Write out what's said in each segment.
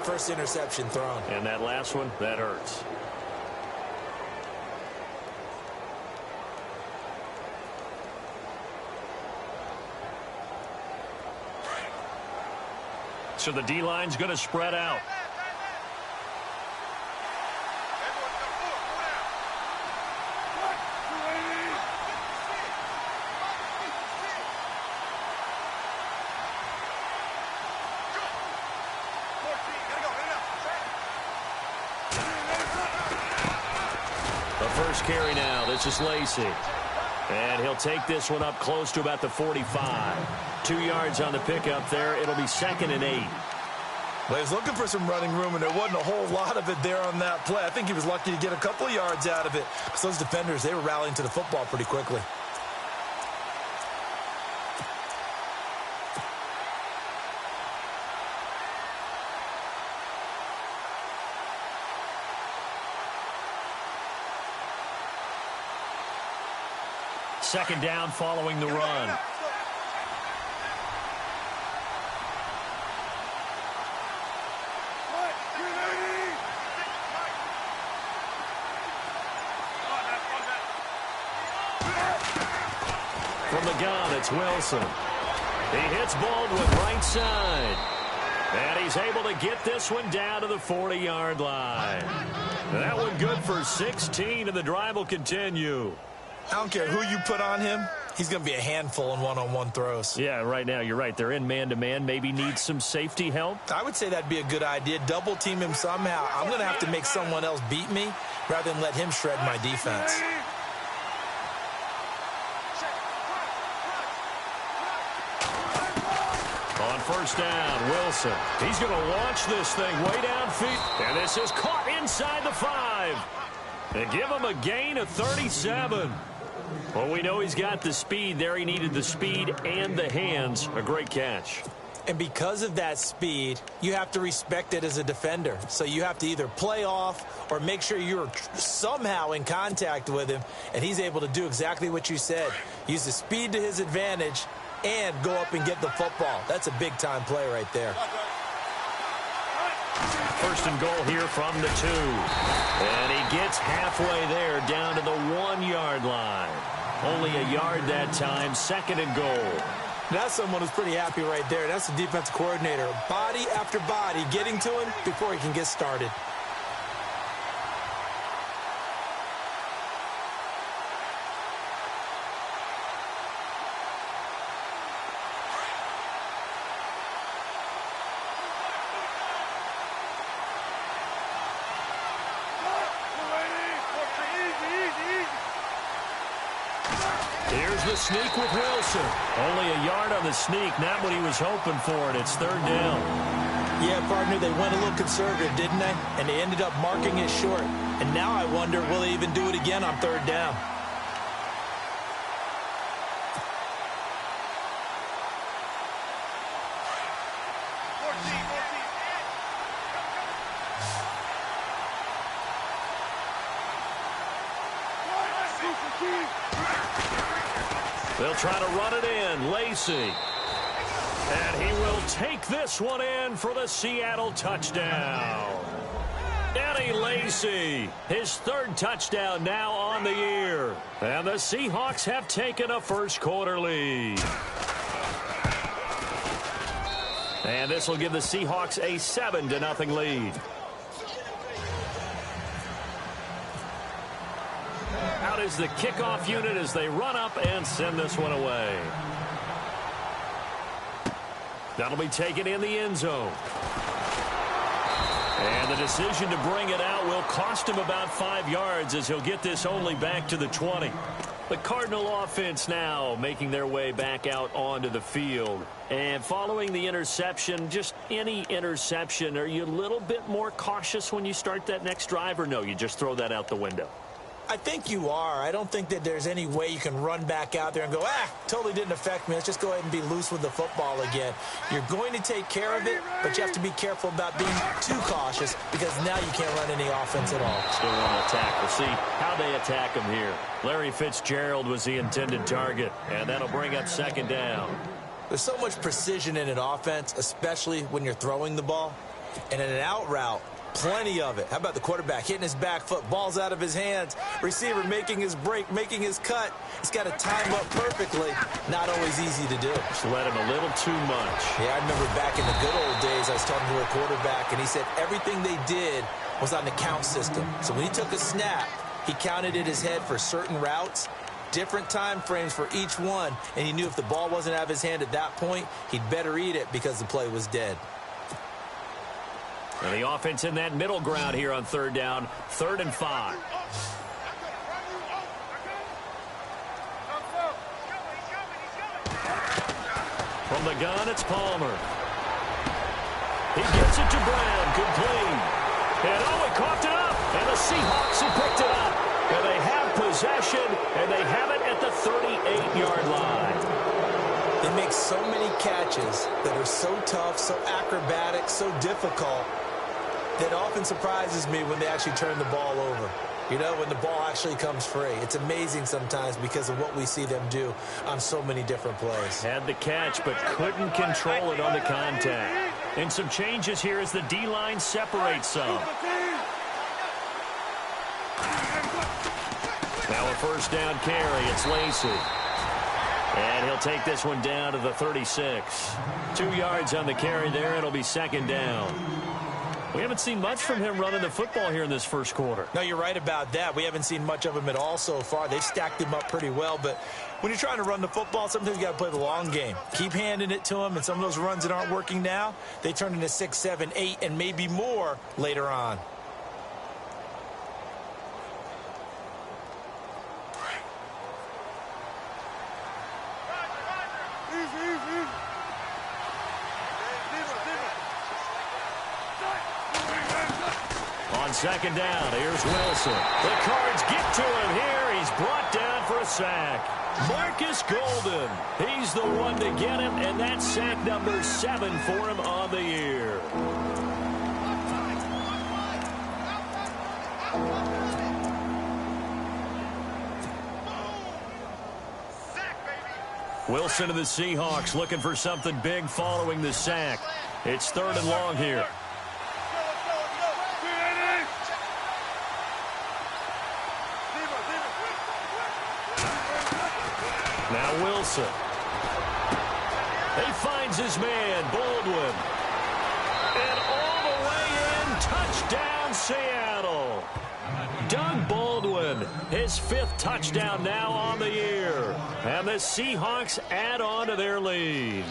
first interception thrown. And that last one, that hurts. So the D-line's going to spread out. The first carry now. This is Lacey. And he'll take this one up close to about the 45. 2 yards on the pickup there. It'll be 2nd and 8. Well, he was looking for some running room, and there wasn't a whole lot of it there on that play. I think he was lucky to get a couple of yards out of it. Because those defenders, they were rallying to the football pretty quickly. Second down following the run. From the gun, it's Wilson. He hits Baldwin right side. And he's able to get this one down to the 40-yard line. That one good for 16, and the drive will continue. I don't care who you put on him. He's going to be a handful in one-on-one throws. Yeah, right now, you're right. They're in man-to-man. Maybe needs some safety help. I would say that'd be a good idea. Double team him somehow. I'm going to have to make someone else beat me rather than let him shred my defense. On first down, Wilson. He's going to launch this thing way downfield. And this is caught inside the 5. They give him a gain of 37. Well, we know he's got the speed there. He needed the speed and the hands. A great catch. And because of that speed, you have to respect it as a defender. So you have to either play off or make sure you're somehow in contact with him. And he's able to do exactly what you said. Use the speed to his advantage and go up and get the football. That's a big-time play right there. First and goal here from the 2. And he gets halfway there down to the 1-yard line. Only a yard that time, 2nd and goal. That's someone who's pretty happy right there. That's the defensive coordinator. Body after body getting to him before he can get started. Here's the sneak with Wilson. Only a yard on the sneak, not what he was hoping for, and it's 3rd down. Yeah, partner, they went a little conservative, didn't they? And they ended up marking it short. And now I wonder, will they even do it again on 3rd down? They'll try to run it in. Lacey. And he will take this one in for the Seattle touchdown. Eddie Lacey, his 3rd touchdown now on the year. And the Seahawks have taken a first-quarter lead. And this will give the Seahawks a 7-0 lead. Out is the kickoff unit as they run up and send this one away. That'll be taken in the end zone. And the decision to bring it out will cost him about 5 yards as he'll get this only back to the 20. The Cardinal offense now making their way back out onto the field. And following the interception, just any interception, are you a little bit more cautious when you start that next drive, or no, you just throw that out the window? I think you are. I don't think that there's any way you can run back out there and go, totally didn't affect me. Let's just go ahead and be loose with the football again. You're going to take care of it, but you have to be careful about being too cautious because now you can't run any offense at all. Still want to attack. We'll see how they attack him here. Larry Fitzgerald was the intended target, and that'll bring up 2nd down. There's so much precision in an offense, especially when you're throwing the ball. And in an out route, plenty of it. How about the quarterback hitting his back foot, ball's out of his hands, receiver making his break, making his cut. He's got to time up perfectly. Not always easy to do. Just let him a little too much. Yeah, I remember back in the good old days, I was talking to a quarterback, and he said everything they did was on the count system. So when he took a snap, he counted in his head for certain routes, different time frames for each one, and he knew if the ball wasn't out of his hand at that point, he'd better eat it because the play was dead. And the offense in that middle ground here on third down, 3rd and 5. From the gun, it's Palmer. He gets it to Brown, complete. And he coughed it up, and the Seahawks have picked it up. And they have possession, and they have it at the 38-yard line. They make so many catches that are so tough, so acrobatic, so difficult, that often surprises me when they actually turn the ball over. You know, when the ball actually comes free. It's amazing sometimes because of what we see them do on so many different plays. Had the catch, but couldn't control it on the contact. And some changes here as the D-line separates some. Now a first down carry. It's Lacey. And he'll take this one down to the 36. 2 yards on the carry there. It'll be 2nd down. We haven't seen much from him running the football here in this first quarter. No, you're right about that. We haven't seen much of him at all so far. They've stacked him up pretty well, but when you're trying to run the football, sometimes you got to play the long game. Keep handing it to him, and some of those runs that aren't working now, they turn into 6, 7, 8, and maybe more later on. On 2nd down, here's Wilson. The Cards get to him here. He's brought down for a sack. Marcus Golden. He's the one to get him, and that's sack number 7 for him on the year. Wilson and the Seahawks looking for something big following the sack. It's 3rd and long here. Now Wilson. He finds his man, Baldwin. And all the way in, touchdown Seattle. Doug Baldwin, his 5th touchdown now on the year. And the Seahawks add on to their lead.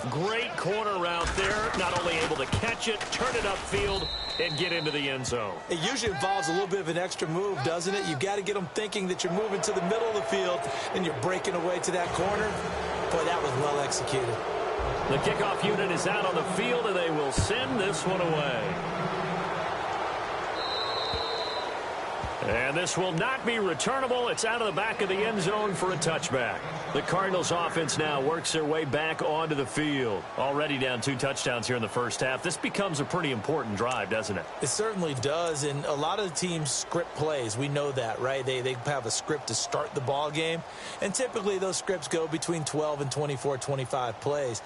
Great corner route there. Not only able to catch it, turn it upfield, and get into the end zone. It usually involves a little bit of an extra move, doesn't it? You've got to get them thinking that you're moving to the middle of the field and you're breaking away to that corner. Boy, that was well executed. The kickoff unit is out on the field, and they will send this one away. And this will not be returnable. It's out of the back of the end zone for a touchback. The Cardinals offense now works their way back onto the field. Already down 2 touchdowns here in the first half. This becomes a pretty important drive, doesn't it? It certainly does, and a lot of the teams script plays. We know that, right? They have a script to start the ball game, and typically those scripts go between 12 and 24, 25 plays.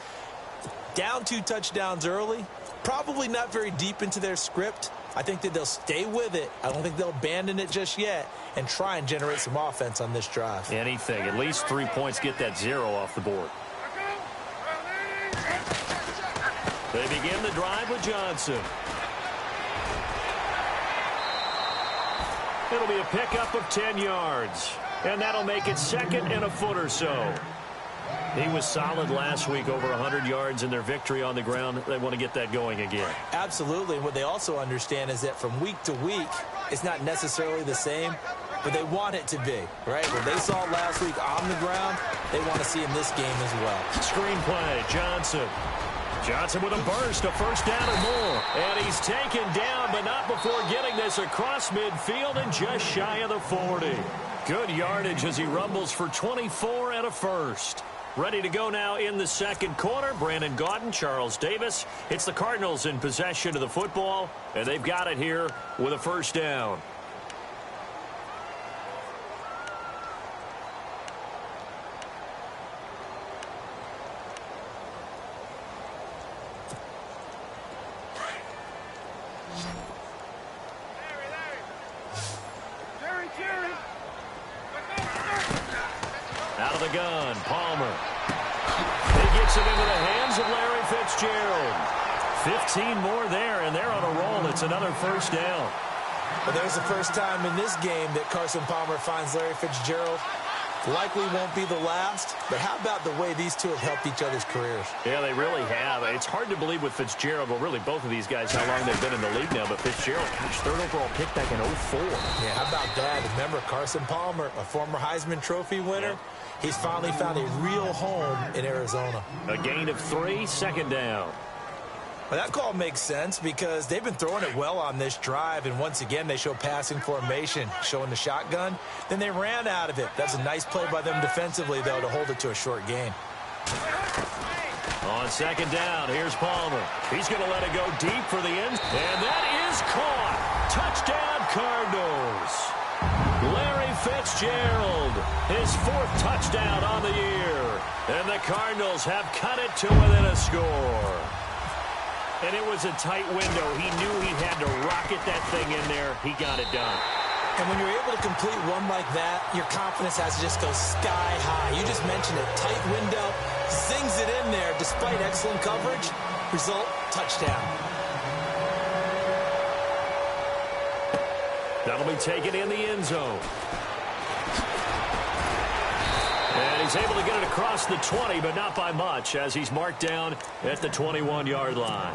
Down 2 touchdowns early, probably not very deep into their script. I think that they'll stay with it. I don't think they'll abandon it just yet and try and generate some offense on this drive. Anything. At least 3 points, get that 0 off the board. They begin the drive with Johnson. It'll be a pickup of 10 yards. And that'll make it 2nd and a foot or so. He was solid last week, over 100 yards in their victory on the ground. They want to get that going again. Absolutely. And what they also understand is that from week to week, it's not necessarily the same, but they want it to be, right? What they saw last week on the ground, they want to see in this game as well. Screenplay, Johnson. Johnson with a burst, a first down or more. And he's taken down, but not before getting this across midfield and just shy of the 40. Good yardage as he rumbles for 24 and a first. Ready to go now in the second quarter. Brandon Gaudin, Charles Davis. It's the Cardinals in possession of the football, and they've got it here with a first down. Out of the gun, Palmer. He gets it into the hands of Larry Fitzgerald. 15 more there, and they're on a roll. It's another first down. Well, there's the first time in this game that Carson Palmer finds Larry Fitzgerald. Likely won't be the last, but how about the way these two have helped each other's careers? Yeah, they really have. It's hard to believe with Fitzgerald, well, really both of these guys, how long they've been in the league now. But Fitzgerald, gosh, third overall pick back in 04. Yeah, how about that? Remember, Carson Palmer, a former Heisman Trophy winner, he's finally found a real home in Arizona. A gain of 3, second down. Well, that call makes sense because they've been throwing it well on this drive, and once again they show passing formation, showing the shotgun. Then they ran out of it. That's a nice play by them defensively, though, to hold it to a short gain. On second down, here's Palmer. He's going to let it go deep for the end, and that is caught. Touchdown, Cardinals. Larry Fitzgerald, his 4th touchdown on the year, and the Cardinals have cut it to within a score. And it was a tight window. He knew he had to rocket that thing in there. He got it done. And when you're able to complete one like that, your confidence has to just go sky high. You just mentioned it. Tight window, zings it in there despite excellent coverage. Result, touchdown. That'll be taken in the end zone. And he's able to get it across the 20, but not by much, as he's marked down at the 21-yard line.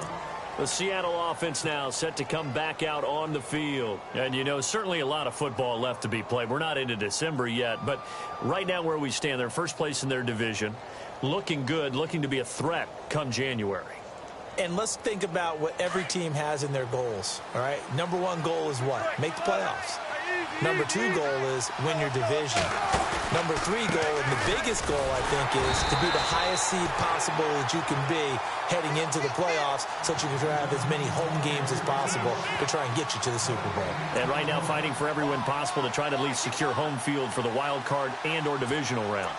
The Seattle offense now set to come back out on the field. And, you know, certainly a lot of football left to be played. We're not into December yet, but right now where we stand, they're first place in their division, looking good, looking to be a threat come January. And let's think about what every team has in their goals, all right? Number 1 goal is what? Make the playoffs. Number 2 goal is win your division. Number 3 goal, and the biggest goal, I think, is to be the highest seed possible that you can be heading into the playoffs so that you can have as many home games as possible to try and get you to the Super Bowl. And right now fighting for every win possible to try to at least secure home field for the wild card and or divisional round.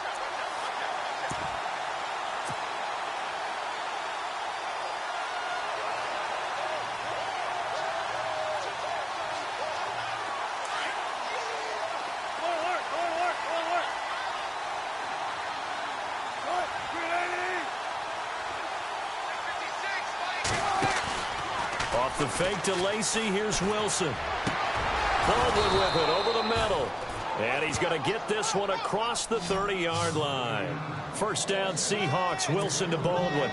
The fake to Lacey. Here's Wilson. Baldwin with it over the middle. And he's going to get this one across the 30-yard line. First down, Seahawks. Wilson to Baldwin.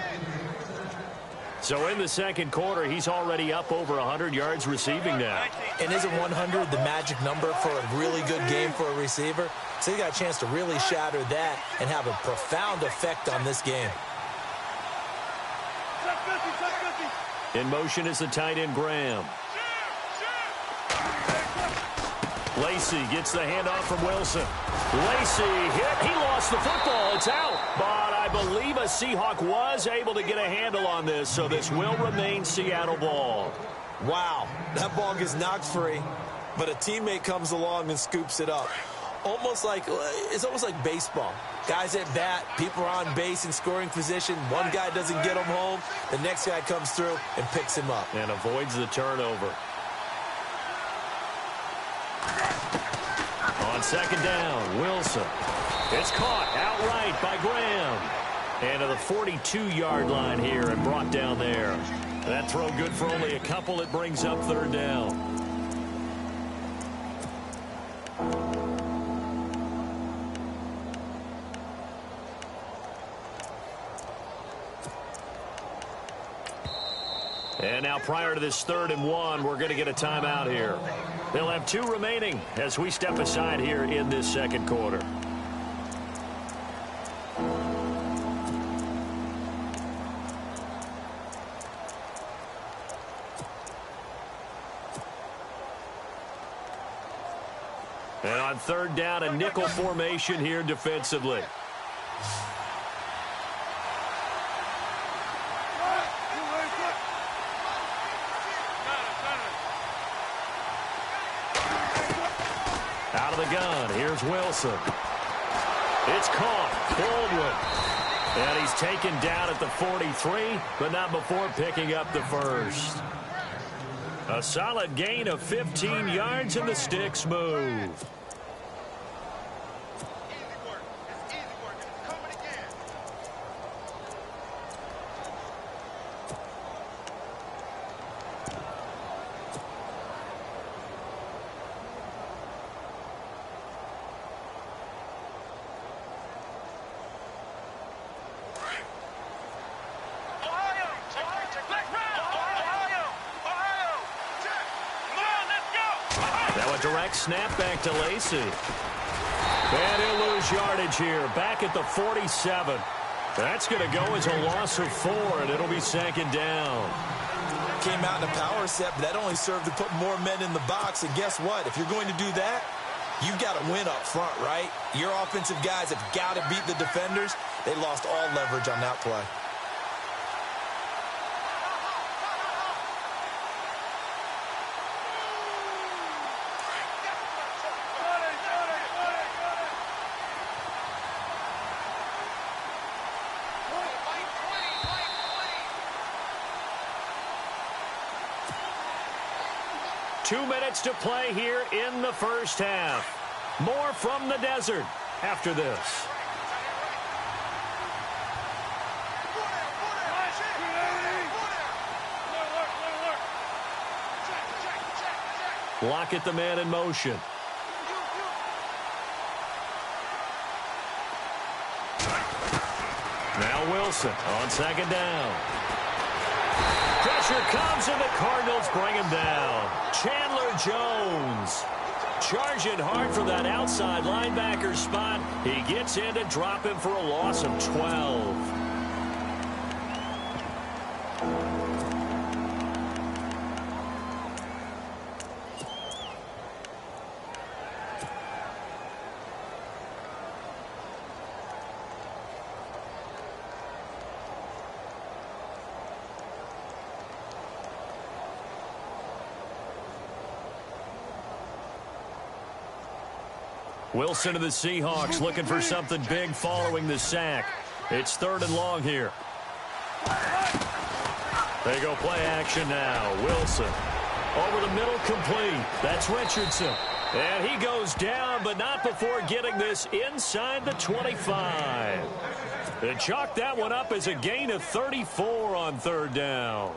So in the second quarter, he's already up over 100 yards receiving now. And isn't 100 the magic number for a really good game for a receiver? So he got a chance to really shatter that and have a profound effect on this game. In motion is the tight end, Graham. Lacey gets the handoff from Wilson. Lacey hit. He lost the football. It's out. But I believe a Seahawk was able to get a handle on this, so this will remain Seattle ball. Wow, that ball gets knocked free, but a teammate comes along and scoops it up. It's almost like baseball. Guys at bat, people are on base in scoring position. One guy doesn't get him home. The next guy comes through and picks him up. And avoids the turnover. On second down, Wilson. It's caught outright by Graham. And to the 42-yard line here and brought down there. That throw good for only a couple. It brings up third down. And now prior to this 3rd and 1, we're going to get a timeout here. They'll have 2 remaining as we step aside here in this second quarter. And on 3rd down, a nickel formation here defensively. Out of the gun, here's Wilson. It's caught, Baldwin. And he's taken down at the 43, but not before picking up the first. A solid gain of 15 yards and the sticks move. Direct snap back to Lacey. And he'll lose yardage here. Back at the 47. That's going to go as a loss of 4, and it'll be second down. Came out in a power set, but that only served to put more men in the box. And guess what? If you're going to do that, you've got to win up front, right? Your offensive guys have got to beat the defenders. They lost all leverage on that play. Two minutes to play here in the first half. More from the desert after this. Lockett the man in motion. Now Wilson on second down. Pressure comes and the Cardinals bring him down. Chandler Jones charging hard for that outside linebacker spot. He gets in to drop him for a loss of 12. Wilson to the Seahawks looking for something big following the sack. It's 3rd and long here. They go play action now. Wilson over the middle, complete. That's Richardson. And he goes down, but not before getting this inside the 25. They chalk that one up as a gain of 34 on 3rd down.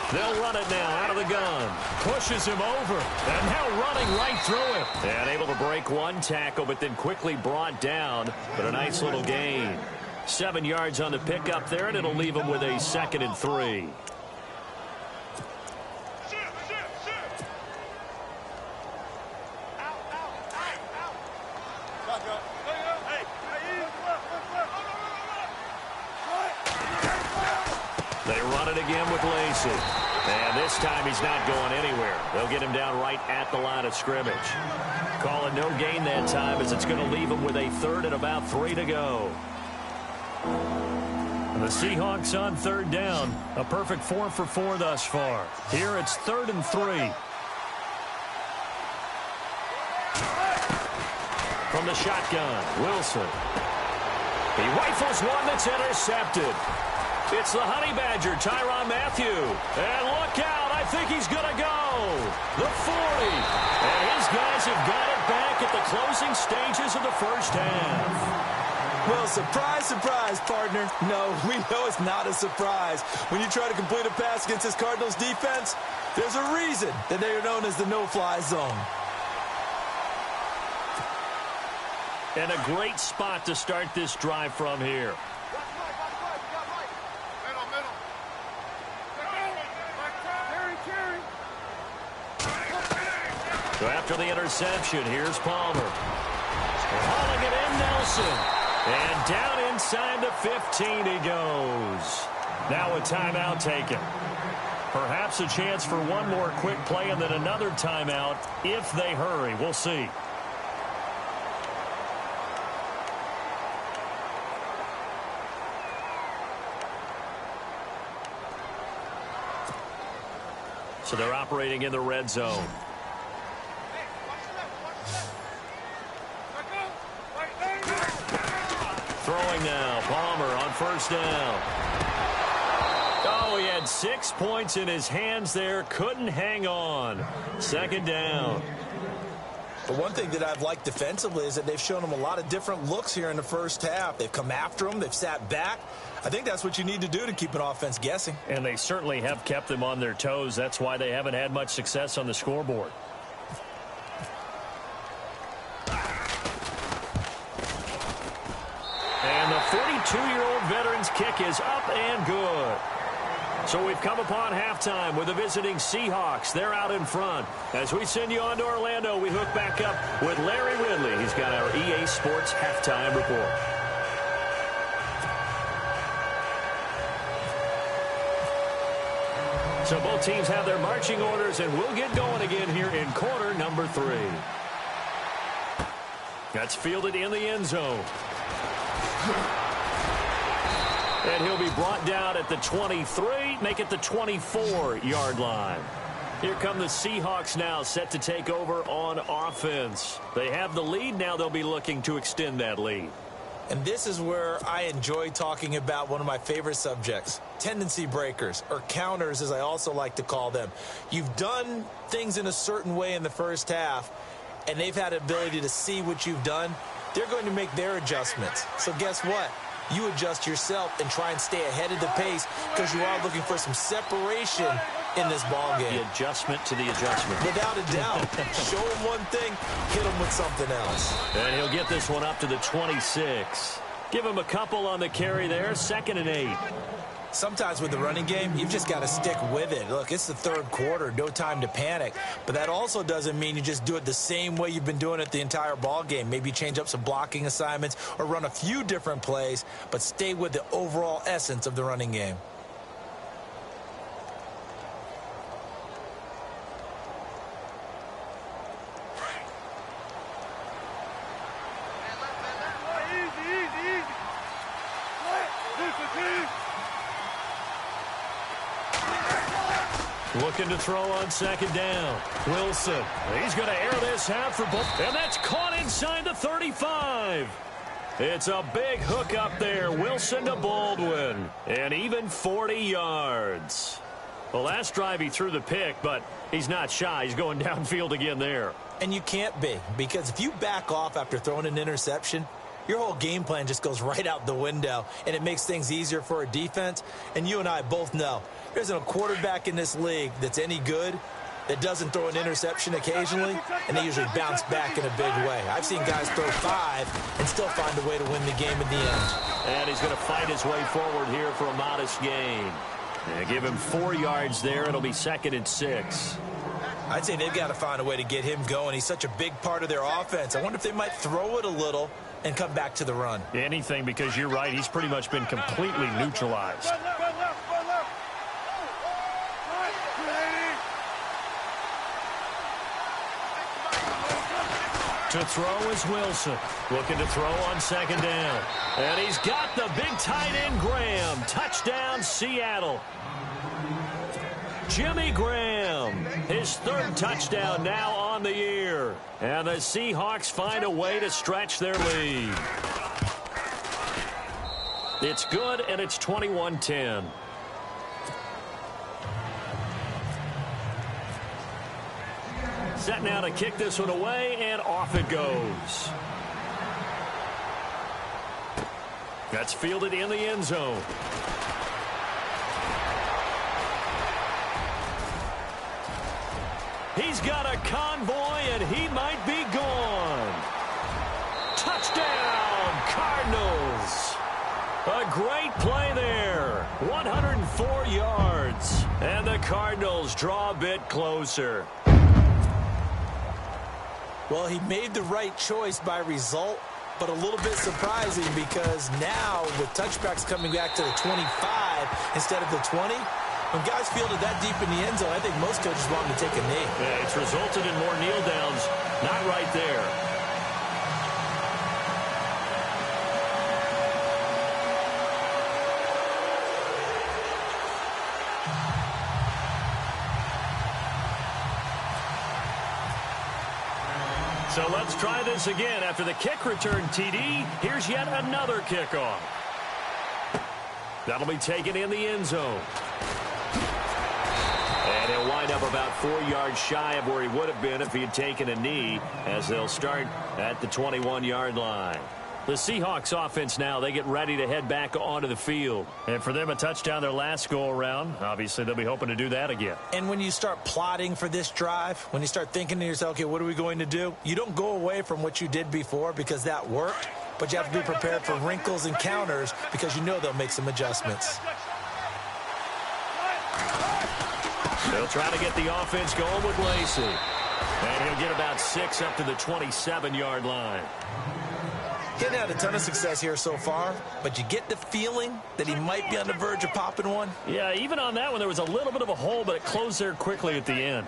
They'll run it now out of the gun. Pushes him over. And now running right through him. And able to break one tackle, but then quickly brought down. But a nice little gain. 7 yards on the pickup there, and it'll leave him with a 2nd and 3. They run it again with Lacey. And this time he's not going anywhere. They'll get him down right at the line of scrimmage. Call it no gain that time as it's going to leave him with a 3rd and about 3 to go. And the Seahawks on 3rd down. A perfect 4 for 4 thus far. Here it's 3rd and 3. From the shotgun, Wilson. He rifles one that's intercepted. It's the Honey Badger, Tyrann Mathieu. And look out, I think he's going to go. The 40. And his guys have got it back at the closing stages of the first half. Well, surprise, surprise, partner. No, we know it's not a surprise. When you try to complete a pass against this Cardinals defense, there's a reason that they are known as the no-fly zone. And a great spot to start this drive from here. So after the interception, here's Palmer. Hauling it in, Nelson. And down inside the 15 he goes. Now a timeout taken. Perhaps a chance for one more quick play and then another timeout if they hurry. We'll see. So they're operating in the red zone. Throwing now, Palmer on first down. Oh, he had 6 points in his hands there. Couldn't hang on. Second down. But one thing that I've liked defensively is that they've shown him a lot of different looks here in the first half. They've come after him. They've sat back. I think that's what you need to do to keep an offense guessing. And they certainly have kept them on their toes. That's why they haven't had much success on the scoreboard. And the 42-year-old veteran's kick is up and good. So we've come upon halftime with the visiting Seahawks. They're out in front. As we send you on to Orlando, we hook back up with Larry Ridley. He's got our EA Sports halftime report. So both teams have their marching orders, and we'll get going again here in quarter number 3. That's fielded in the end zone. And he'll be brought down at the 23, make it the 24-yard line. Here come the Seahawks now, set to take over on offense. They have the lead. Now they'll be looking to extend that lead. And this is where I enjoy talking about one of my favorite subjects, tendency breakers, or counters as I also like to call them. You've done things in a certain way in the first half, and they've had the ability to see what you've done. They're going to make their adjustments. So guess what? You adjust yourself and try and stay ahead of the pace because you are looking for some separation in this ball game. The adjustment to the adjustment. Without a doubt. Show him one thing, hit him with something else. And he'll get this one up to the 26. Give him a couple on the carry there, 2nd and 8. Sometimes with the running game, you've just got to stick with it. Look, it's the third quarter, no time to panic. But that also doesn't mean you just do it the same way you've been doing it the entire ball game. Maybe change up some blocking assignments or run a few different plays, but stay with the overall essence of the running game. Looking to throw on 2nd down. Wilson. He's going to air this out for both. And that's caught inside the 35. It's a big hook up there. Wilson to Baldwin. And even 40 yards. The last drive he threw the pick, but he's not shy. He's going downfield again there. And you can't be, because if you back off after throwing an interception, your whole game plan just goes right out the window, and it makes things easier for a defense. And you and I both know there isn't a quarterback in this league that's any good that doesn't throw an interception occasionally, and they usually bounce back in a big way. I've seen guys throw 5 and still find a way to win the game at the end. And he's going to fight his way forward here for a modest gain. Give him 4 yards there. It'll be 2nd and 6. I'd say they've got to find a way to get him going. He's such a big part of their offense. I wonder if they might throw it a little and come back to the run. Anything, because you're right. He's pretty much been completely neutralized. To throw is Wilson. Looking to throw on 2nd down. And he's got the big tight end, Graham. Touchdown, Seattle. Jimmy Graham, his 3rd touchdown now on the year. And the Seahawks find a way to stretch their lead. It's good, and it's 21-10. Set now to kick this one away, and off it goes. That's fielded in the end zone. He's got a convoy, and he might be gone. Touchdown, Cardinals. A great play there. 104 yards. And the Cardinals draw a bit closer. Well, he made the right choice by result, but a little bit surprising because now with touchbacks coming back to the 25 instead of the 20, when guys fielded that deep in the end zone, I think most coaches want him to take a knee. Yeah, it's resulted in more kneel downs. Not right there. So let's try this again. After the kick return TD, here's yet another kickoff. That'll be taken in the end zone. And he'll wind up about 4 yards shy of where he would have been if he had taken a knee, as they'll start at the 21-yard line. The Seahawks offense now, they get ready to head back onto the field. And for them, a touchdown their last go-around. Obviously, they'll be hoping to do that again. And when you start plotting for this drive, when you start thinking to yourself, okay, what are we going to do? You don't go away from what you did before because that worked, but you have to be prepared for wrinkles and counters because you know they'll make some adjustments. They'll try to get the offense going with Lacey. And he'll get about 6 up to the 27-yard line. He hasn't had a ton of success here so far, but you get the feeling that he might be on the verge of popping one. Yeah, even on that one, there was a little bit of a hole, but it closed there quickly at the end.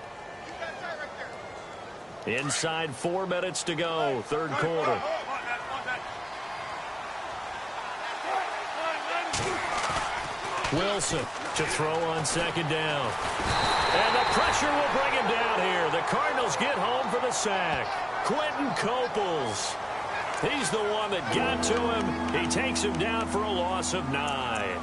Inside 4 minutes to go, third quarter. Wilson to throw on second down. And the pressure will bring him down here. The Cardinals get home for the sack. Quentin Coples. He's the one that got to him. He takes him down for a loss of 9.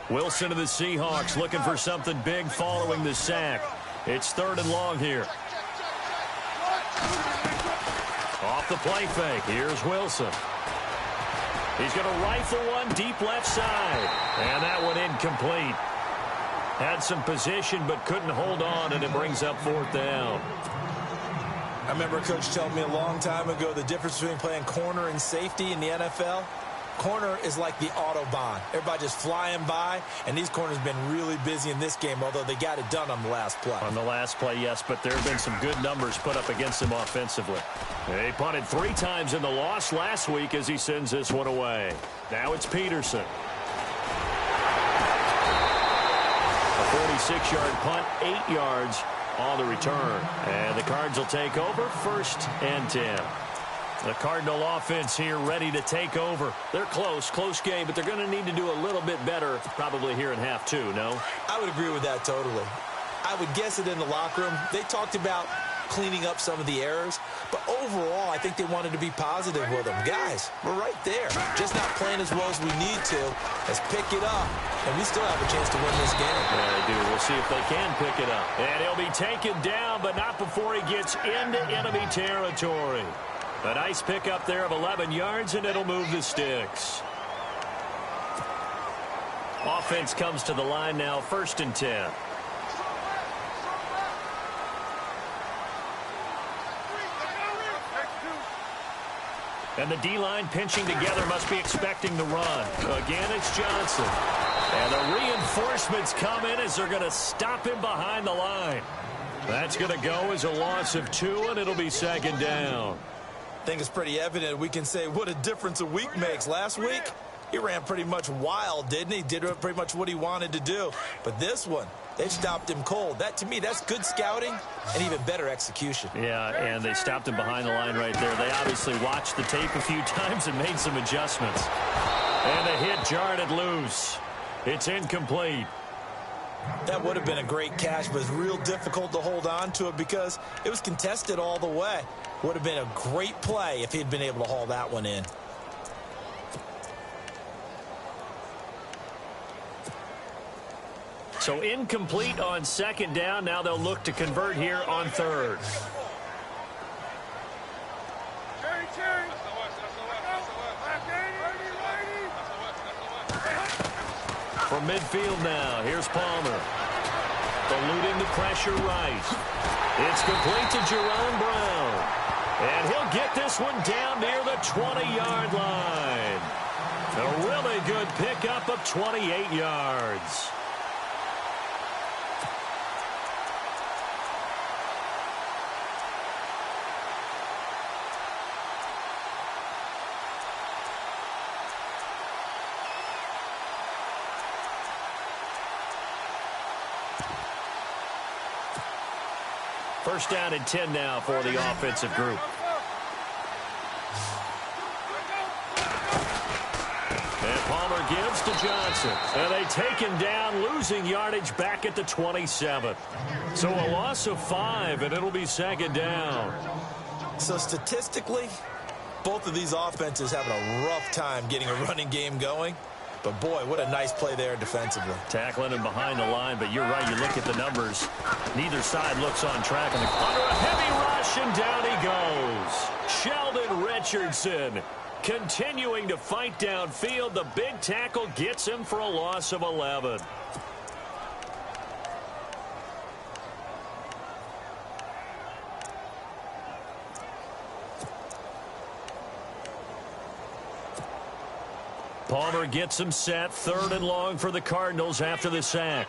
Wilson of the Seahawks looking for something big following the sack. It's 3rd and long here. Off the play fake. Here's Wilson. He's going to rifle one deep left side. And that one incomplete. Had some position but couldn't hold on, and it brings up 4th down. I remember a coach telling me a long time ago the difference between playing corner and safety in the NFL. Corner is like the Autobahn. Everybody just flying by, and these corners have been really busy in this game, although they got it done on the last play. On the last play, yes, but there have been some good numbers put up against him offensively. They punted 3 times in the loss last week as he sends this one away. Now it's Peterson. A 46-yard punt, 8 yards on the return. And the Cards will take over, 1st and 10. The Cardinal offense here ready to take over. They're close game, but they're going to need to do a little bit better probably here in half 2, no? I would agree with that totally. I would guess it in the locker room. They talked about cleaning up some of the errors, but overall, I think they wanted to be positive with them. Guys, we're right there. Just not playing as well as we need to. Let's pick it up, and we still have a chance to win this game. Yeah, they do. We'll see if they can pick it up. And he'll be taken down, but not before he gets into enemy territory. A nice pickup there of 11 yards, and it'll move the sticks. Offense comes to the line now, 1st and 10. And the D-line pinching together must be expecting the run. Again, it's Johnson. And the reinforcements come in as they're going to stop him behind the line. That's going to go as a loss of 2, and it'll be 2nd down. I think it's pretty evident we can say what a difference a week makes. Last week, he ran pretty much wild, didn't he? Did pretty much what he wanted to do. But this one, they stopped him cold. That, to me, that's good scouting and even better execution. Yeah, and they stopped him behind the line right there. They obviously watched the tape a few times and made some adjustments. And the hit jarred it loose. It's incomplete. That would have been a great catch, but it's real difficult to hold on to it because it was contested all the way. Would have been a great play if he'd been able to haul that one in. So incomplete on 2nd down. Now they'll look to convert here on 3rd. From midfield now, here's Palmer. Eluding the pressure right. It's complete to Jerome Brown. And he'll get this one down near the 20-yard line. A really good pickup of 28 yards. First down and 10 now for the offensive group. And Palmer gives to to Johnson. And they take him down, losing yardage back at the 27. So a loss of 5, and it'll be second down. So statistically, both of these offenses having a rough time getting a running game going. But, boy, what a nice play there defensively. Tackling him behind the line, but you're right. You look at the numbers. Neither side looks on track. Under a heavy rush, and down he goes. Sheldon Richardson continuing to fight downfield. The big tackle gets him for a loss of 11. Palmer gets him set. 3rd and long for the Cardinals after the sack.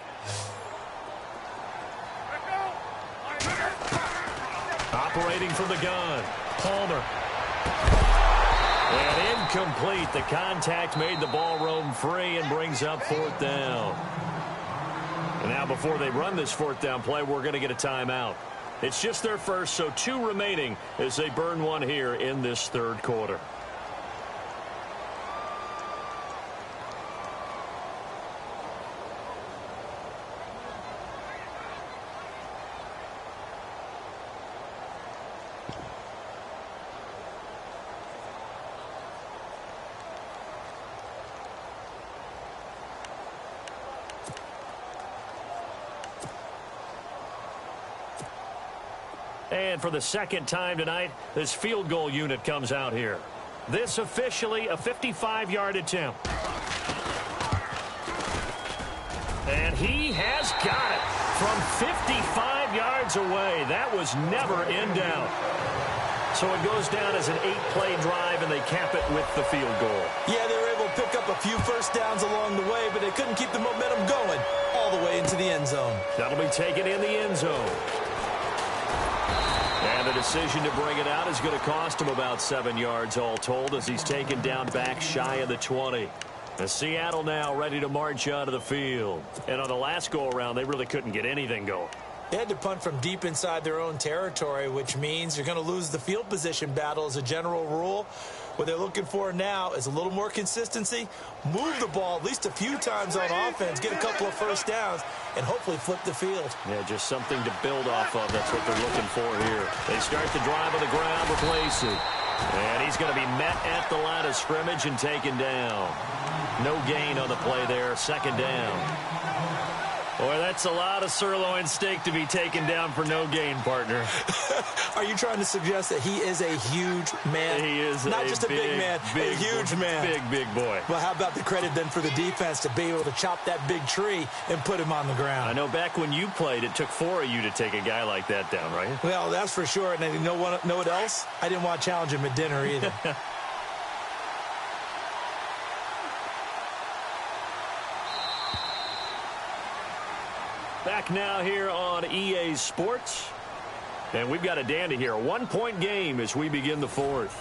Operating from the gun. Palmer. And incomplete. The contact made the ball roam free and brings up 4th down. And now before they run this 4th down play, we're going to get a timeout. It's just their first, so 2 remaining as they burn one here in this 3rd quarter. And for the second time tonight, this field goal unit comes out here. This officially a 55-yard attempt. And he has got it from 55 yards away. That was never in doubt. So it goes down as an 8-play drive, and they cap it with the field goal. Yeah, they were able to pick up a few first downs along the way, but they couldn't keep the momentum going all the way into the end zone. That'll be taken in the end zone. And the decision to bring it out is going to cost him about 7 yards all told as he's taken down back shy of the 20. And Seattle now ready to march out of the field. And on the last go-around, they really couldn't get anything going. They had to punt from deep inside their own territory, which means you're going to lose the field position battle as a general rule. What they're looking for now is a little more consistency, move the ball at least a few times on offense, get a couple of first downs, and hopefully flip the field. Yeah, just something to build off of. That's what they're looking for here. They start the drive on the ground with Lacey. And he's going to be met at the line of scrimmage and taken down. No gain on the play there, second down. Boy, that's a lot of sirloin steak to be taken down for no gain, partner. Are you trying to suggest that he is a huge man? He is not just a big man, a huge man. Big boy. Well, how about the credit then for the defense to be able to chop that big tree and put him on the ground? I know back when you played, it took 4 of you to take a guy like that down, right? Well, that's for sure. And you know what else? I didn't want to challenge him at dinner either. Back now here on EA Sports. And we've got a dandy here. A 1-point game as we begin the 4th.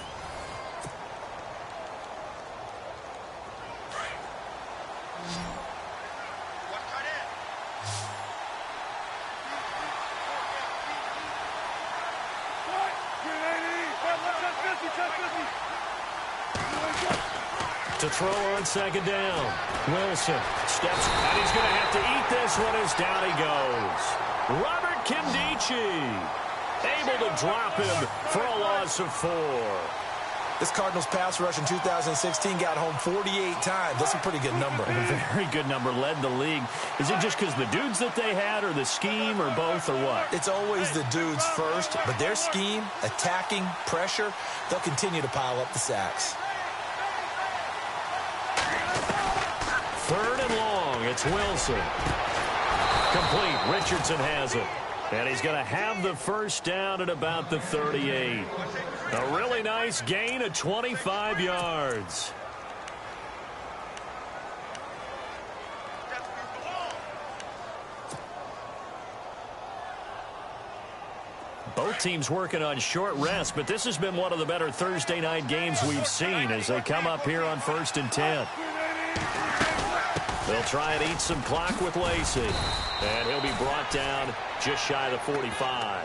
To throw on second down. Wilson steps, and he's going to have to eat this one as down he goes. Robert Kimdichie able to drop him for a loss of 4. This Cardinals pass rush in 2016 got home 48 times. That's a pretty good number. A very good number, led the league. Is it just because the dudes that they had, or the scheme, or both, or what? It's always the dudes first, but their scheme, attacking, pressure, they'll continue to pile up the sacks. 3rd and long. It's Wilson. Complete. Richardson has it. And he's going to have the first down at about the 38. A really nice gain of 25 yards. Both teams working on short rest, but this has been one of the better Thursday night games we've seen as they come up here on 1st and 10. They'll try and eat some clock with Lacey. And he'll be brought down just shy of the 45.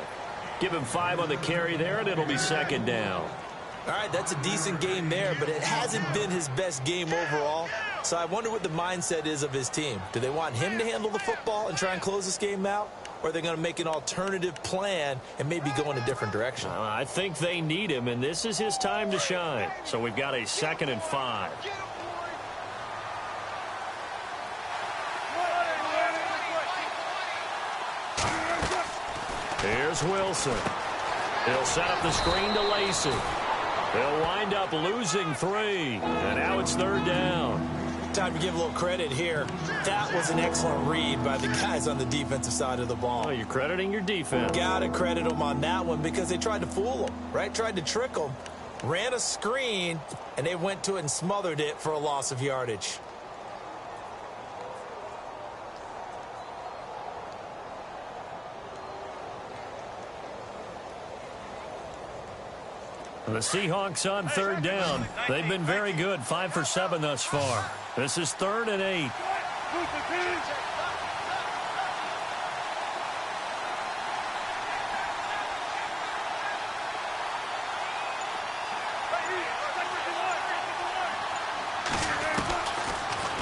Give him 5 on the carry there, and it'll be second down. All right, that's a decent game there, but it hasn't been his best game overall. So I wonder what the mindset is of his team. Do they want him to handle the football and try and close this game out? Or are they going to make an alternative plan and maybe go in a different direction? I think they need him, and this is his time to shine. So we've got a 2nd and 5. Here's Wilson. He'll set up the screen to Lacey. They'll wind up losing 3. And now it's 3rd down. Time to give a little credit here. That was an excellent read by the guys on the defensive side of the ball. Oh, you're crediting your defense. Got to credit them on that one because they tried to fool them, right? Tried to trick them. Ran a screen, and they went to it and smothered it for a loss of yardage. The Seahawks on 3rd down. They've been very good, 5 for 7 thus far. This is 3rd and 8.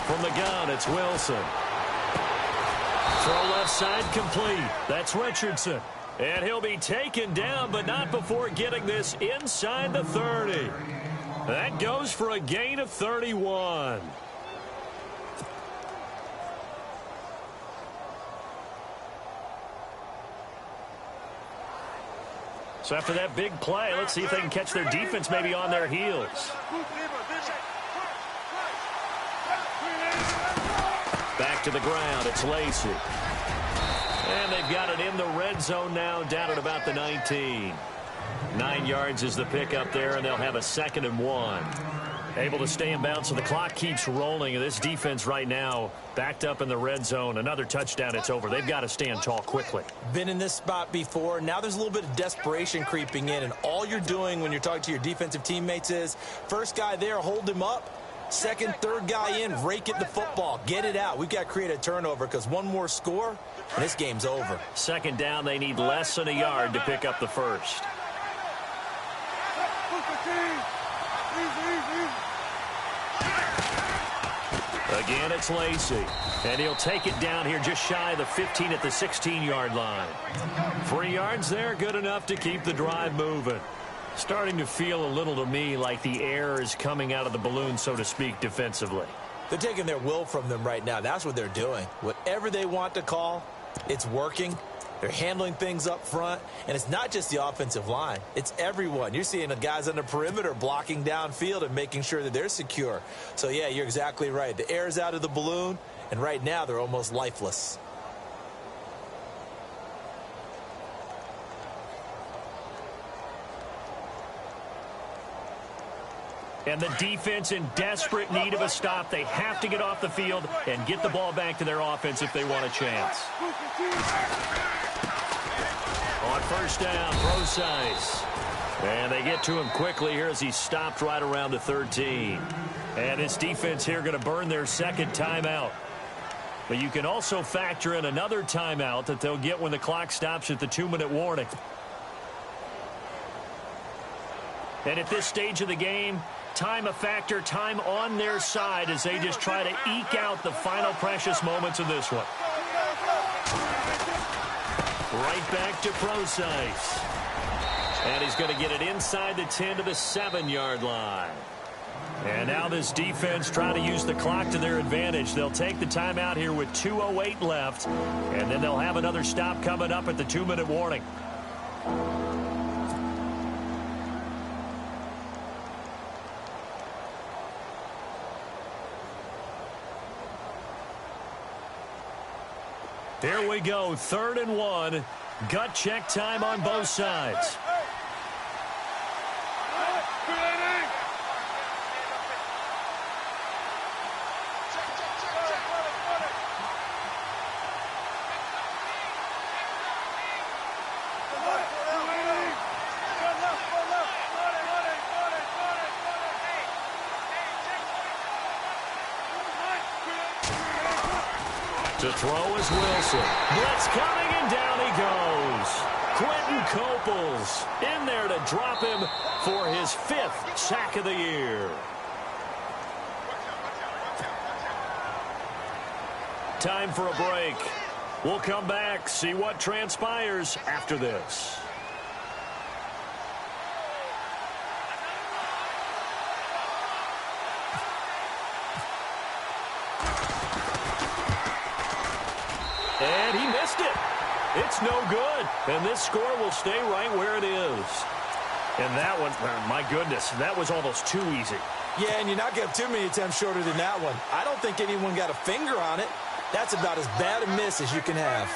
From the gun, it's Wilson. Throw left side complete. That's Richardson. And he'll be taken down, but not before getting this inside the 30. That goes for a gain of 31. So after that big play, let's see if they can catch their defense maybe on their heels. Back to the ground, it's Lacey. And they've got it in the red zone now, down at about the 19. 9 yards is the pickup there, and they'll have a 2nd and 1. Able to stay in bounds, so the clock keeps rolling. And this defense right now backed up in the red zone. Another touchdown, it's over. They've got to stand tall quickly. Been in this spot before. Now there's a little bit of desperation creeping in, and all you're doing when you're talking to your defensive teammates is first guy there, hold him up. Second, third guy in, rake it the football. Get it out. We've got to create a turnover because one more score, and this game's over. 2nd down, they need less than a yard to pick up the first. Again, it's Lacey. And he'll take it down here just shy of the 15 at the 16-yard line. 3 yards there, good enough to keep the drive moving. Starting to feel a little to me like the air is coming out of the balloon, so to speak, defensively. They're taking their will from them right now. That's what they're doing. Whatever they want to call, it's working. They're handling things up front. And it's not just the offensive line. It's everyone. You're seeing the guys on the perimeter blocking downfield and making sure that they're secure. So, yeah, you're exactly right. The air's out of the balloon, and right now they're almost lifeless. And the defense in desperate need of a stop. They have to get off the field and get the ball back to their offense if they want a chance. On 1st down, Brosize. And they get to him quickly here as he stopped right around the 13. And his defense here going to burn their 2nd timeout. But you can also factor in another timeout that they'll get when the clock stops at the 2-minute warning. And at this stage of the game, time a factor, time on their side as they just try to eke out the final precious moments of this one. Right back to Brosize. And he's going to get it inside the 10 to the 7-yard line. And now this defense trying to use the clock to their advantage. They'll take the timeout here with 2:08 left. And then they'll have another stop coming up at the 2-minute warning. Here we go, 3rd and 1. Gut check time on both sides. To throw is Wilson. Blitz coming, and down he goes. Quentin Coples in there to drop him for his 5th sack of the year. Time for a break. We'll come back, see what transpires after this. And he missed it. It's no good. And this score will stay right where it is. And that one, my goodness, that was almost too easy. Yeah, and you're not getting too many attempts shorter than that one. I don't think anyone got a finger on it. That's about as bad a miss as you can have.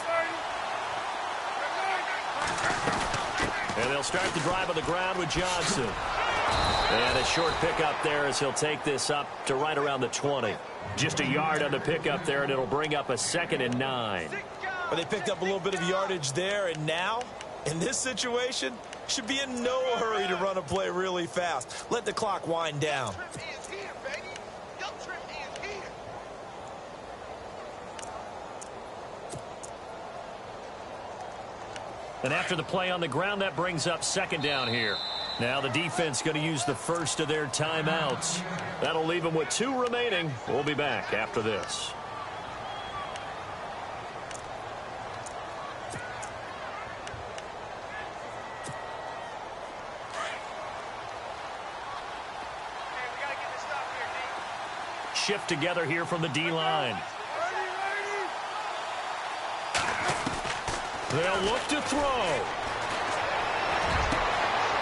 And they'll start the drive on the ground with Johnson. And a short pickup there as he'll take this up to right around the 20. Just a yard on the pickup there, and it'll bring up a 2nd and 9. But they picked up a little bit of yardage there, and now, in this situation, should be in no hurry to run a play really fast. Let the clock wind down. And after the play on the ground, that brings up 2nd down here. Now the defense going to use the first of their timeouts. That'll leave them with 2 remaining. We'll be back after this. Shift together here from the D-line. They'll look to throw.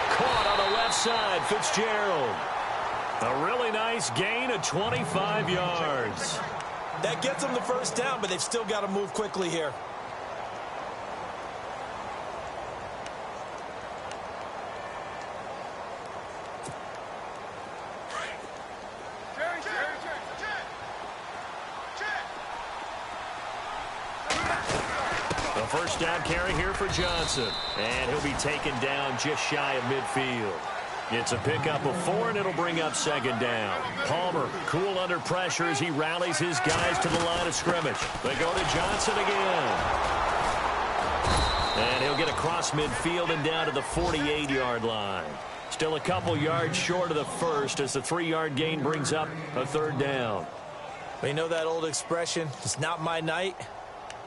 Caught on the left side, Fitzgerald. A really nice gain of 25 yards. That gets them the first down, but they've still got to move quickly here. First down carry here for Johnson. And he'll be taken down just shy of midfield. It's a pickup of 4, and it'll bring up 2nd down. Palmer cool under pressure as he rallies his guys to the line of scrimmage. They go to Johnson again. And he'll get across midfield and down to the 48-yard line. Still a couple yards short of the first as the 3-yard gain brings up a 3rd down. Well, you know that old expression, it's not my night.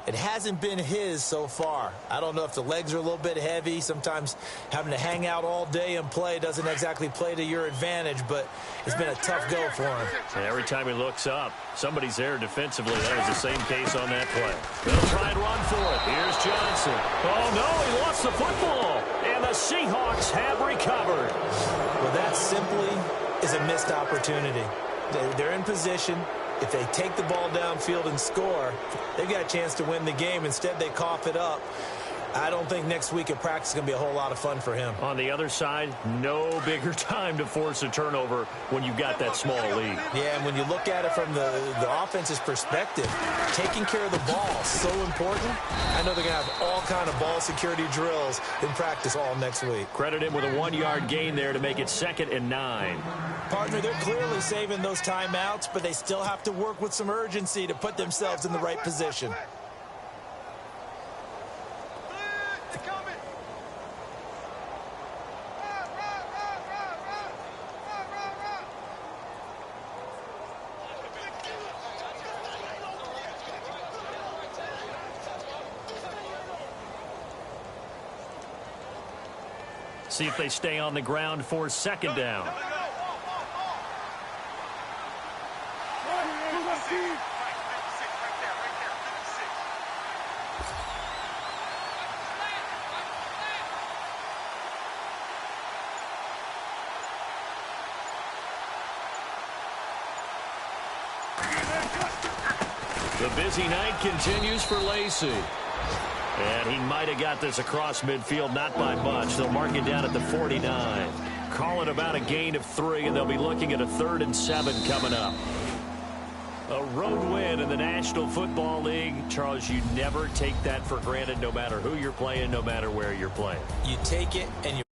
It hasn't been his so far. I don't know if the legs are a little bit heavy. Sometimes having to hang out all day and play doesn't exactly play to your advantage, but it's been a tough go for him. And every time he looks up, somebody's there defensively. That was the same case on that play. They'll try and run for it. Here's Johnson. Oh, no, he lost the football. And the Seahawks have recovered. Well, that simply is a missed opportunity. They're in position. If they take the ball downfield and score, they've got a chance to win the game. Instead, they cough it up. I don't think next week at practice is going to be a whole lot of fun for him. On the other side, no bigger time to force a turnover when you've got that small lead. Yeah, and when you look at it from the offense's perspective, taking care of the ball is so important. I know they're going to have all kind of ball security drills in practice all next week. Credit him with a 1-yard gain there to make it 2nd and 9. Partner, they're clearly saving those timeouts, but they still have to work with some urgency to put themselves in the right position. See if they stay on the ground for 2nd down. The busy night continues for Lacey. And he might have got this across midfield, not by much. They'll mark it down at the 49. Call it about a gain of 3, and they'll be looking at a 3rd and 7 coming up. A road win in the National Football League. Charles, you never take that for granted, no matter who you're playing, no matter where you're playing. You take it and you